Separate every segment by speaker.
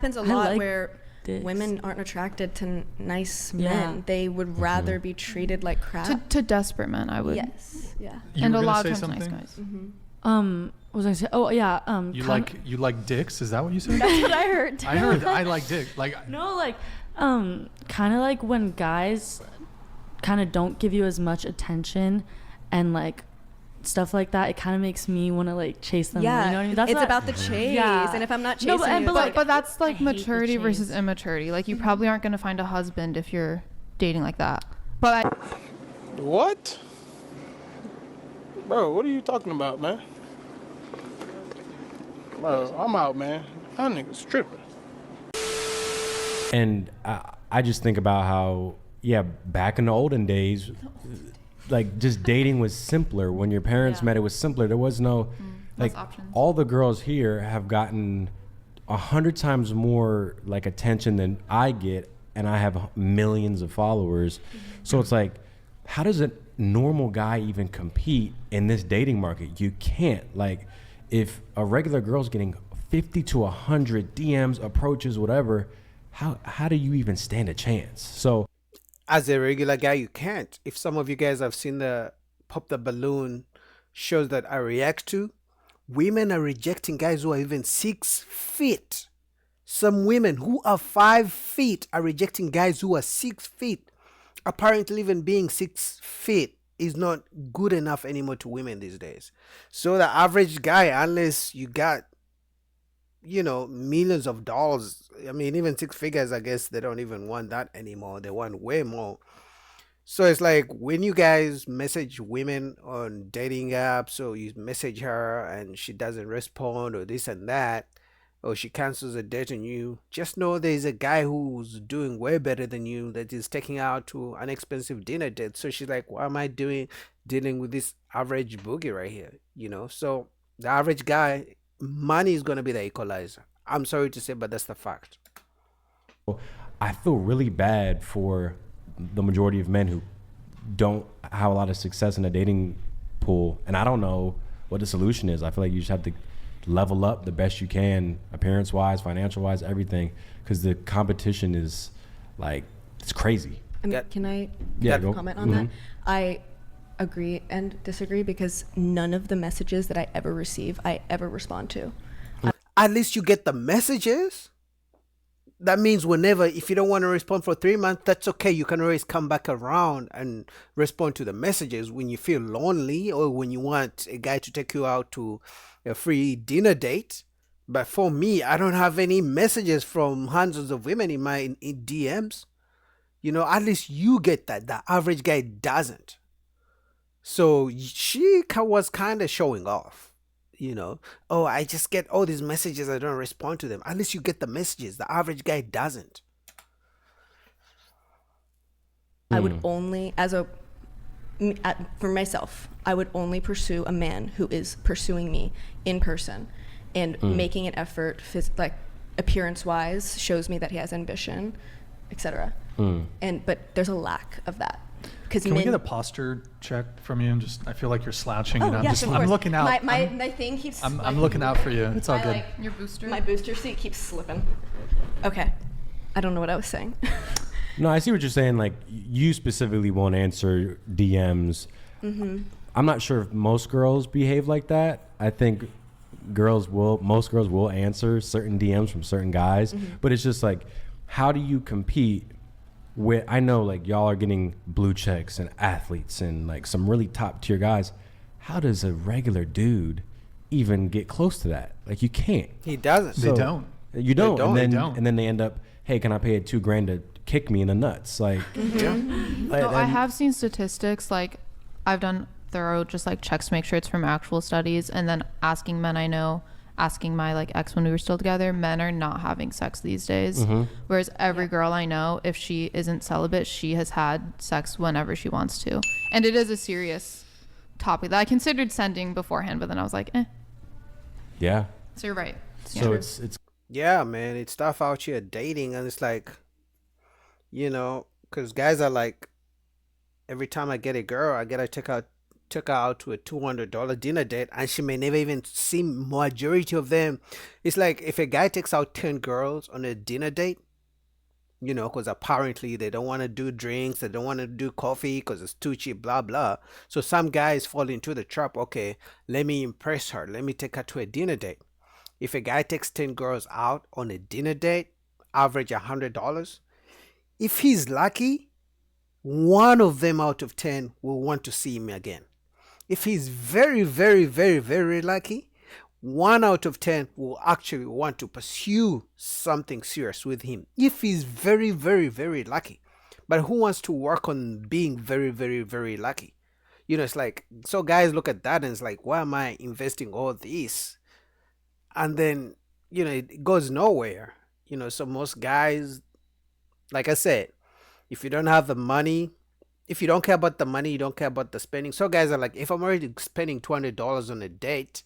Speaker 1: happens a
Speaker 2: I
Speaker 1: lot
Speaker 2: like
Speaker 1: where
Speaker 2: dicks.
Speaker 1: women aren't attracted to nice
Speaker 2: Yeah.
Speaker 1: men. They would rather be treated like crap.
Speaker 3: To desperate men, I would.
Speaker 1: Yes. Yeah.
Speaker 4: You
Speaker 3: And
Speaker 4: were
Speaker 3: a
Speaker 4: gonna
Speaker 3: lot
Speaker 4: say
Speaker 3: of times
Speaker 4: something?
Speaker 3: nice guys.
Speaker 2: What was I say? Oh yeah.
Speaker 4: You like dicks? Is that what you said?
Speaker 2: That's what I heard.
Speaker 4: I heard I like dick. Like
Speaker 2: No, like, kind of like when guys kind of don't give you as much attention and like stuff like that. It kind of makes me want to like chase them.
Speaker 1: Yeah.
Speaker 2: More, you know what I mean? That's
Speaker 1: it's
Speaker 2: not,
Speaker 1: about the chase.
Speaker 2: Yeah.
Speaker 1: And if I'm not chasing
Speaker 2: No, but-
Speaker 1: you,
Speaker 2: but,
Speaker 1: it's
Speaker 2: like,
Speaker 3: But that's
Speaker 2: I
Speaker 3: like
Speaker 2: hate the
Speaker 3: maturity versus
Speaker 2: chase.
Speaker 3: immaturity. Like you probably aren't going to find a husband if you're dating like that. But
Speaker 5: What? Bro, what are you talking about, man? Bro, I'm out, man. That nigga's tripping.
Speaker 6: And I just think about how, yeah, back in the olden days, like just dating was simpler. When your parents met, it was simpler. There was no, like,
Speaker 3: options.
Speaker 6: all the girls here have gotten 100 times more like attention than I get, and I have millions of followers. So it's like, how does a normal guy even compete in this dating market? You can't. Like, if a regular girl's getting 50 to 100 DMs, approaches, whatever, how do you even stand a chance? So
Speaker 7: As a regular guy, you can't. If some of you guys have seen the Pop the Balloon shows that I react to, women are rejecting guys who are even 6 feet. Some women who are 5 feet are rejecting guys who are 6 feet. Apparently, even being 6 feet is not good enough anymore to women these days. So the average guy, unless you got, millions of dollars, I mean, even 6 figures, I guess they don't even want that anymore. They want way more. So it's like when you guys message women on dating apps, or you message her and she doesn't respond, or this and that, or she cancels a date on you, just know there's a guy who's doing way better than you that is taking her out to an expensive dinner date. So she's like, what am I dealing with this average boogie right here? So the average guy, money is going to be the equalizer. I'm sorry to say, but that's the fact.
Speaker 6: I feel really bad for the majority of men who don't have a lot of success in the dating pool. And I don't know what the solution is. I feel like you just have to level up the best you can, appearance wise, financial wise, everything, because the competition is like, it's crazy.
Speaker 1: I mean,
Speaker 7: Yeah.
Speaker 1: can I
Speaker 6: Go.
Speaker 1: comment on that? I agree and disagree because none of the messages that I ever receive, I ever respond to.
Speaker 7: At least you get the messages. That means whenever, if you don't want to respond for 3 months, that's okay. You can always come back around and respond to the messages when you feel lonely, or when you want a guy to take you out to a free dinner date. But for me, I don't have any messages from hundreds of women in my in DMs. At least you get that. The average guy doesn't. So she was kind of showing off. Oh, I just get all these messages, I don't respond to them. At least you get the messages. The average guy doesn't.
Speaker 1: I would only, for myself, I would only pursue a man who is pursuing me in person and making an effort, like appearance-wise, shows me that he has ambition, etc. But there's a lack of that.
Speaker 4: can we get a posture check from you? I feel like you're slouching, and
Speaker 1: yes, of
Speaker 4: I'm
Speaker 1: course.
Speaker 4: looking out.
Speaker 1: My thing keeps.
Speaker 4: I'm looking out for you. It's all good.
Speaker 3: your booster.
Speaker 1: My booster seat keeps slipping. Okay, I don't know what I was saying.
Speaker 6: No, I see what you're saying. Like, you specifically won't answer DMs. I'm not sure if most girls behave like that. I think most girls will answer certain DMs from certain guys, but it's just like, how do you compete with, I know like y'all are getting blue checks and athletes and like some really top tier guys. How does a regular dude even get close to that? Like, you can't.
Speaker 7: He doesn't.
Speaker 4: They don't.
Speaker 6: You don't.
Speaker 7: don't.
Speaker 6: And then
Speaker 4: They don't.
Speaker 6: and then they end up, hey, can I pay $2,000 to kick me in the nuts? Like,
Speaker 3: No, I have seen statistics, like I've done thorough just like checks to make sure it's from actual studies, and then asking men I know, asking my like ex when we were still together, men are not having sex these days. Whereas every girl I know, if she isn't celibate, she has had sex whenever she wants to. And it is a serious topic that I considered sending beforehand, but then I was like,
Speaker 6: yeah.
Speaker 3: So you're right.
Speaker 6: So it's
Speaker 7: Yeah, man, it's tough out here dating, and it's like, because guys are like, every time I get a girl, I gotta take her took her out to a $200 dinner date, and she may never even see majority of them. It's like if a guy takes out 10 girls on a dinner date, you know, because apparently they don't want to do drinks, they don't want to do coffee because it's too cheap, blah, blah. So some guys fall into the trap, okay, let me impress her, let me take her to a dinner date. If a guy takes 10 girls out on a dinner date, average $100, if he's lucky, one of them out of 10 will want to see him again. If he's very, very, very, very lucky, 1 out of 10 will actually want to pursue something serious with him. If he's very, very, very lucky. But who wants to work on being very, very, very lucky? You know, it's like, so guys look at that and it's like, why am I investing all this? And then, you know, it goes nowhere. You know, so most guys, like I said, if you don't have the money, if you don't care about the money, you don't care about the spending. So guys are like, if I'm already spending $200 on a date,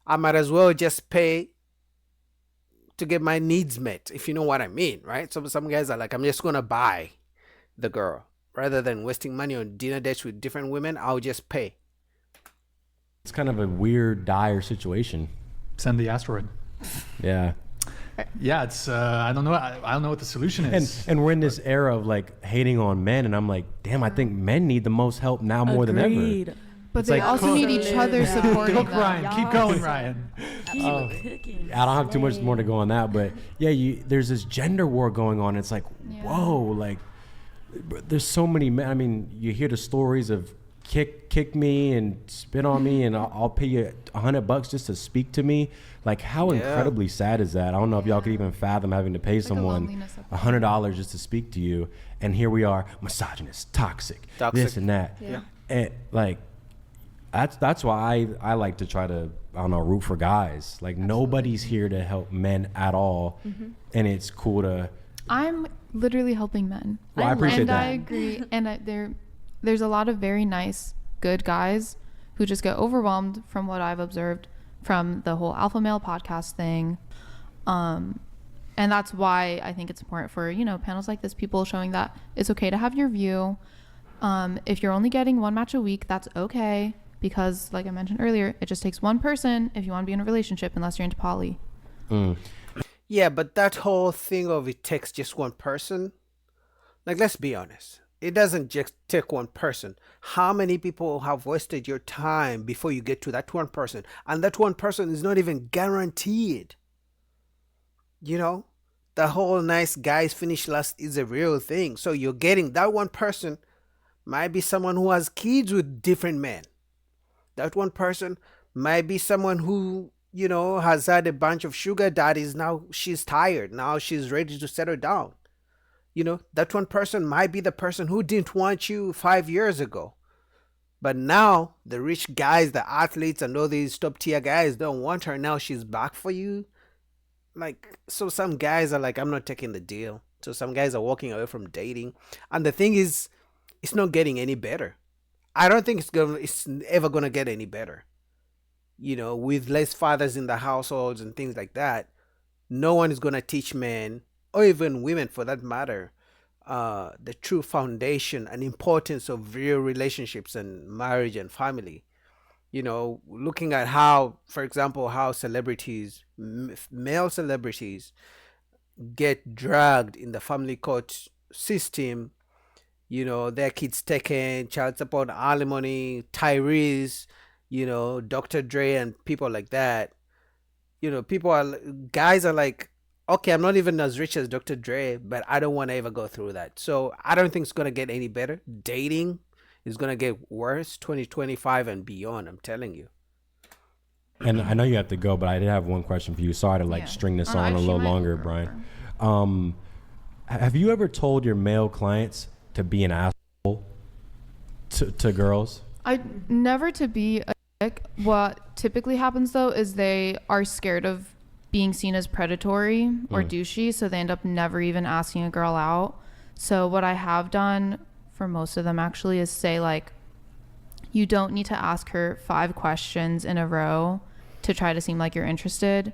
Speaker 7: I might as well just pay to get my needs met, if you know what I mean, right? So some guys are like, I'm just going to buy the girl. Rather than wasting money on dinner dates with different women, I'll just pay.
Speaker 6: It's kind of a weird, dire situation.
Speaker 4: Send the asteroid.
Speaker 6: Yeah.
Speaker 4: Yeah, it's I don't know what the solution is.
Speaker 6: And we're in this era of like hating on men, and I'm like, damn, I think men need the most help now more than
Speaker 2: Agreed.
Speaker 6: ever.
Speaker 3: But
Speaker 6: It's
Speaker 3: they
Speaker 6: like,
Speaker 3: also need each other supporting
Speaker 4: Cook,
Speaker 3: them.
Speaker 4: Ryan. Keep going, Ryan.
Speaker 2: Kicking.
Speaker 6: I don't have too much more to go on that, but yeah, there's this gender war going on. It's like, whoa, like there's so many men. I mean, you hear the stories of kick me and spit on me, and I'll pay you $100 just to speak to me. Like, how incredibly sad is that? I don't know if y'all could even fathom having to pay someone $100 just to speak to you, and here we are, misogynist, toxic. This and that.
Speaker 7: Yeah.
Speaker 6: And like, that's why I like to try to, I don't know, root for guys. Like, nobody's here to help men at all, and it's cool to.
Speaker 3: I'm literally helping men.
Speaker 6: Well, I appreciate
Speaker 3: and
Speaker 6: that.
Speaker 3: I agree. And there's a lot of very nice, good guys who just get overwhelmed from what I've observed from the whole alpha male podcast thing. And that's why I think it's important for, you know, panels like this, people showing that it's okay to have your view. If you're only getting one match a week, that's okay. Because like I mentioned earlier, it just takes one person if you want to be in a relationship, unless you're into poly.
Speaker 7: Yeah, but that whole thing of it takes just one person, like, let's be honest. It doesn't just take one person. How many people have wasted your time before you get to that one person? And that one person is not even guaranteed. You know, the whole nice guys finish last is a real thing. So you're getting that one person might be someone who has kids with different men. That one person might be someone who, you know, has had a bunch of sugar daddies. Now she's tired. Now she's ready to settle down. You know, that one person might be the person who didn't want you 5 years ago. But now the rich guys, the athletes, and all these top tier guys don't want her. Now she's back for you. Like, so some guys are like, I'm not taking the deal. So some guys are walking away from dating. And the thing is, it's not getting any better. I don't think it's ever going to get any better. You know, with less fathers in the households and things like that, no one is going to teach men, or even women for that matter, the true foundation and importance of real relationships and marriage and family. You know, looking at how, for example, how celebrities, male celebrities, get dragged in the family court system, you know, their kids taken, child support, alimony, Tyrese, you know, Dr. Dre and people like that. You know, guys are like, okay, I'm not even as rich as Dr. Dre, but I don't want to ever go through that. So I don't think it's going to get any better. Dating is going to get worse 2025 and beyond, I'm telling you.
Speaker 6: And I know you have to go, but I did have one question for you. Sorry to string this on a little longer, Brian. Have you ever told your male clients to be an asshole to girls?
Speaker 3: I never to be a dick. What typically happens though is they are scared of being seen as predatory or douchey, so they end up never even asking a girl out. So what I have done for most of them actually is say, like, you don't need to ask her 5 questions in a row to try to seem like you're interested.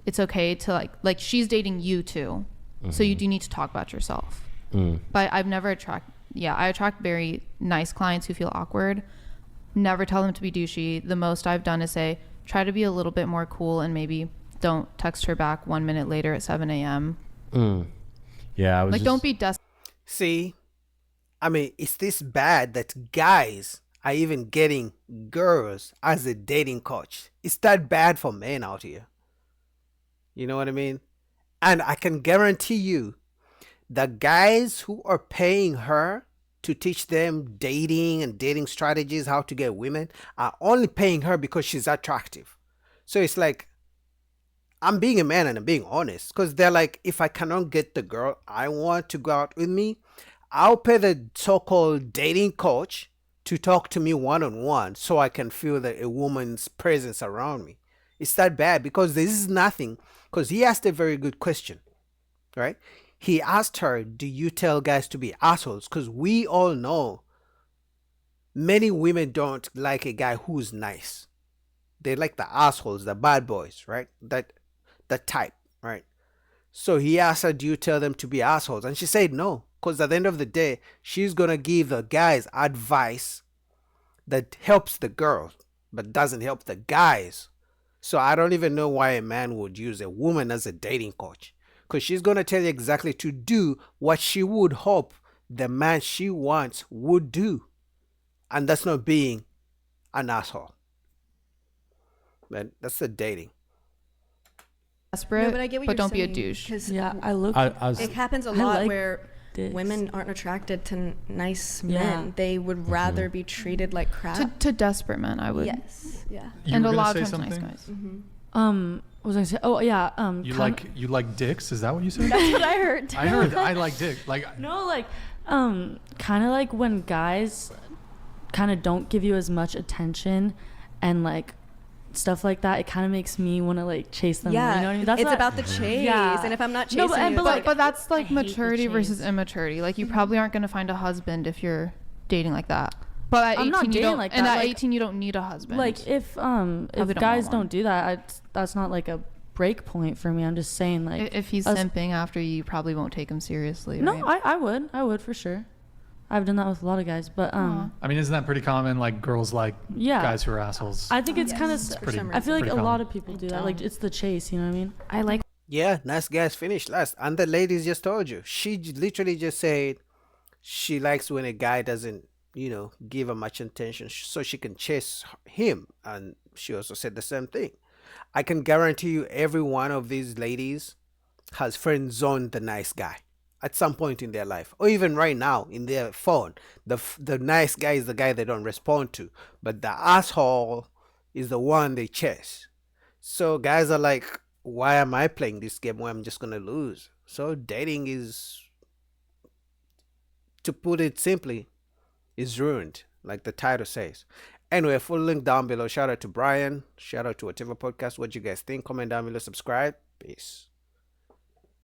Speaker 3: It's okay to like she's dating you too. So you do need to talk about yourself. But I've never I attract very nice clients who feel awkward. never tell them to be douchey. The most I've done is say, try to be a little bit more cool and maybe don't text her back 1 minute later at 7 a.m.
Speaker 6: Yeah, I was
Speaker 3: Like, don't be desperate.
Speaker 7: See, I mean, is this bad that guys are even getting girls as a dating coach? Is that bad for men out here? You know what I mean? And I can guarantee you, the guys who are paying her to teach them dating and dating strategies, how to get women, are only paying her because she's attractive. So it's like, I'm being a man and I'm being honest, because they're like, if I cannot get the girl I want to go out with me, I'll pay the so-called dating coach to talk to me one-on-one so I can feel a woman's presence around me. It's that bad, because this is nothing, because he asked a very good question, right? He asked her, do you tell guys to be assholes? Because we all know many women don't like a guy who's nice. They like the assholes, the bad boys, right? The type, right? So he asked her, do you tell them to be assholes? And she said no, because at the end of the day, she's going to give the guys advice that helps the girls, but doesn't help the guys. So I don't even know why a man would use a woman as a dating coach, because she's going to tell you exactly to do what she would hope the man she wants would do. And that's not being an asshole. Man, that's the dating.
Speaker 3: Desperate,
Speaker 1: No, but I get what you're
Speaker 3: don't be a
Speaker 1: saying,
Speaker 3: douche.
Speaker 1: 'cause
Speaker 2: Yeah, I look.
Speaker 1: it happens a lot
Speaker 2: like
Speaker 1: where
Speaker 2: dicks.
Speaker 1: women aren't attracted to nice
Speaker 2: Yeah.
Speaker 1: men. They would rather be treated like crap.
Speaker 3: To desperate men, I would.
Speaker 1: Yes. Yeah.
Speaker 4: You
Speaker 3: And
Speaker 4: were
Speaker 3: a
Speaker 4: gonna
Speaker 3: lot
Speaker 4: say
Speaker 3: of times
Speaker 4: something?
Speaker 3: nice guys.
Speaker 2: What was I gonna say? Oh yeah.
Speaker 4: You like dicks? Is that what you said?
Speaker 1: That's what I heard.
Speaker 4: I heard I like dick. Like
Speaker 2: No, like, kind of like when guys kind of don't give you as much attention and like stuff like that. It kind of makes me want to like chase them.
Speaker 1: Yeah.
Speaker 2: You know what I mean? That's
Speaker 1: it's
Speaker 2: what-
Speaker 1: about the chase.
Speaker 2: Yeah.
Speaker 1: And if I'm not chasing
Speaker 2: No, but-
Speaker 1: you,
Speaker 2: but,
Speaker 1: it's
Speaker 2: like,
Speaker 3: But that's
Speaker 2: I
Speaker 3: like
Speaker 2: hate the
Speaker 3: maturity versus
Speaker 2: chase.
Speaker 3: immaturity. Like, you probably aren't going to find a husband if you're dating like that. But at
Speaker 2: I'm
Speaker 3: 18,
Speaker 2: not
Speaker 3: you
Speaker 2: dating
Speaker 3: don't.
Speaker 2: like
Speaker 3: And
Speaker 2: that,
Speaker 3: at
Speaker 2: like-
Speaker 3: 18, you don't need a husband.
Speaker 2: Like if
Speaker 3: don't
Speaker 2: guys
Speaker 3: want one.
Speaker 2: don't do that, that's not like a break point for me. I'm just saying like
Speaker 3: if he's
Speaker 2: us-
Speaker 3: simping after you, probably won't take him seriously.
Speaker 2: No,
Speaker 3: right?
Speaker 2: I would for sure. I've done that with a lot of guys, but
Speaker 4: I mean, isn't that pretty common? Like girls like
Speaker 2: yeah,
Speaker 4: guys who are assholes.
Speaker 2: I think it's
Speaker 1: Yes,
Speaker 2: kind
Speaker 1: for
Speaker 2: of.
Speaker 4: pretty-
Speaker 1: some
Speaker 2: I feel like
Speaker 4: pretty
Speaker 2: a lot
Speaker 4: common.
Speaker 2: of people do that. Like it's the chase. You know what I mean?
Speaker 3: I like.
Speaker 7: Yeah, nice guys finished last. And the ladies just told you. She literally just said she likes when a guy doesn't, give her much attention so she can chase him. And she also said the same thing. I can guarantee you every one of these ladies has friend zoned the nice guy at some point in their life, or even right now in their phone. The nice guy is the guy they don't respond to, but the asshole is the one they chase. So guys are like, why am I playing this game where I'm just gonna lose? So dating is, to put it simply, is ruined, like the title says. Anyway, full link down below. Shout out to Brian. Shout out to Whatever Podcast. What you guys think? Comment down below. Subscribe. Peace.